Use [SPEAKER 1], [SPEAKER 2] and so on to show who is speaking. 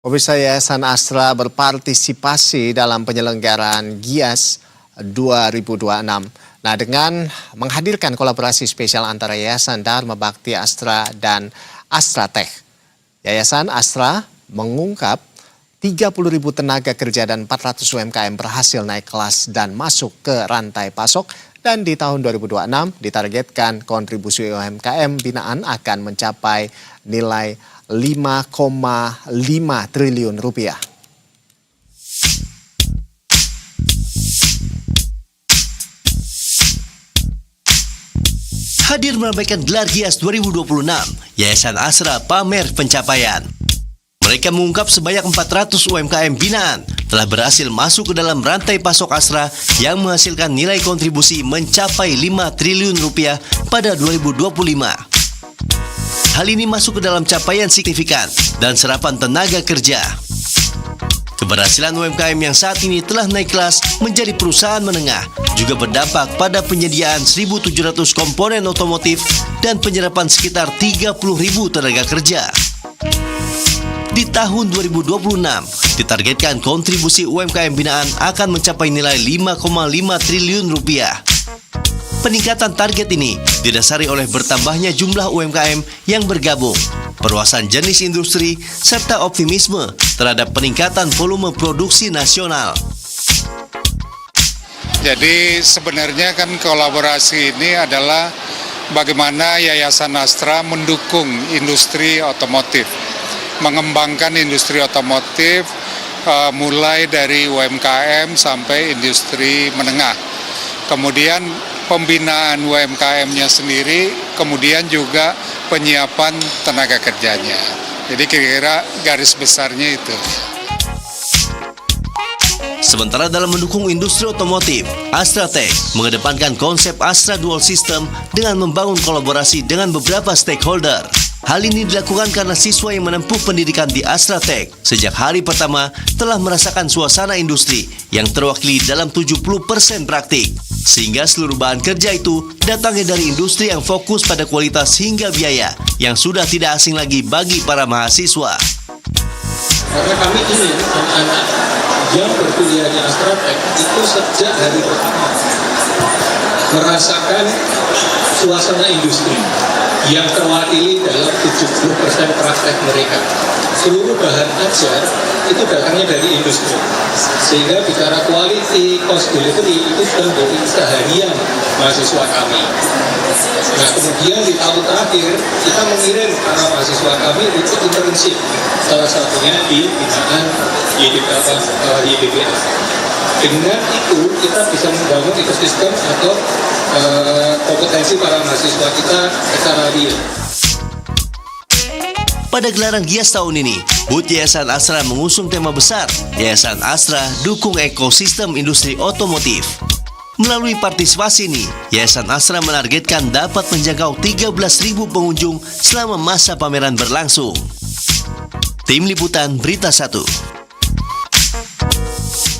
[SPEAKER 1] Pemirsa, Yayasan Astra berpartisipasi dalam penyelenggaraan GIAS 2026. Nah, dengan menghadirkan kolaborasi spesial antara Yayasan Dharma Bakti Astra dan Astra Tech, Yayasan Astra mengungkap 30.000 tenaga kerja dan 400 UMKM berhasil naik kelas dan masuk ke rantai pasok. Dan di tahun 2026 ditargetkan kontribusi UMKM binaan akan mencapai nilai 5,5 triliun rupiah.
[SPEAKER 2] Hadir meramaikan gelar GIAS 2026, Yayasan Astra pamer pencapaian. Mereka mengungkap sebanyak 400 UMKM binaan telah berhasil masuk ke dalam rantai pasok Astra yang menghasilkan nilai kontribusi mencapai 5 triliun rupiah pada 2025. Hal ini masuk ke dalam capaian signifikan dan serapan tenaga kerja. Keberhasilan UMKM yang saat ini telah naik kelas menjadi perusahaan menengah juga berdampak pada penyediaan 1.700 komponen otomotif dan penyerapan sekitar 30.000 tenaga kerja. Di tahun 2026, ditargetkan kontribusi UMKM binaan akan mencapai nilai 5,5 triliun rupiah. Peningkatan target ini didasari oleh bertambahnya jumlah UMKM yang bergabung, perluasan jenis industri, serta optimisme terhadap peningkatan volume produksi nasional.
[SPEAKER 3] Jadi sebenarnya kan kolaborasi ini adalah bagaimana Yayasan Astra mendukung industri otomotif, mengembangkan industri otomotif mulai dari UMKM sampai industri menengah. Kemudian pembinaan UMKM-nya sendiri, kemudian juga penyiapan tenaga kerjanya. Jadi kira-kira garis besarnya itu.
[SPEAKER 2] Sementara dalam mendukung industri otomotif, Astra Tech mengedepankan konsep Astra Dual System dengan membangun kolaborasi dengan beberapa stakeholder. Hal ini dilakukan karena siswa yang menempuh pendidikan di Astra Tech sejak hari pertama telah merasakan suasana industri yang terwakili dalam 70% praktik. Sehingga seluruh bahan kerja itu datangnya dari industri yang fokus pada kualitas hingga biaya yang sudah tidak asing lagi bagi para mahasiswa.
[SPEAKER 4] Karena kami ini anak-anak yang berkuliah di Astra Tech itu sejak hari pertama merasakan suasana industri yang terwakili dalam 70% praktek mereka. Seluruh bahan ajar itu datangnya dari industri. Sehingga bicara quality, cost delivery itu sudah menjadi keseharian mahasiswa kami. Nah, kemudian di tahun terakhir kita mengirim para mahasiswa kami untuk internship, salah satunya di binaan YDBA. Dengan itu kita bisa membangun ekosistem atau kompetensi para mahasiswa kita secara real.
[SPEAKER 2] Pada gelaran GIAS tahun ini, BUT Yayasan Astra mengusung tema besar Yayasan Astra Dukung Ekosistem Industri Otomotif. Melalui partisipasi ini, Yayasan Astra menargetkan dapat menjangkau 13.000 pengunjung selama masa pameran berlangsung. Tim Liputan Berita 1.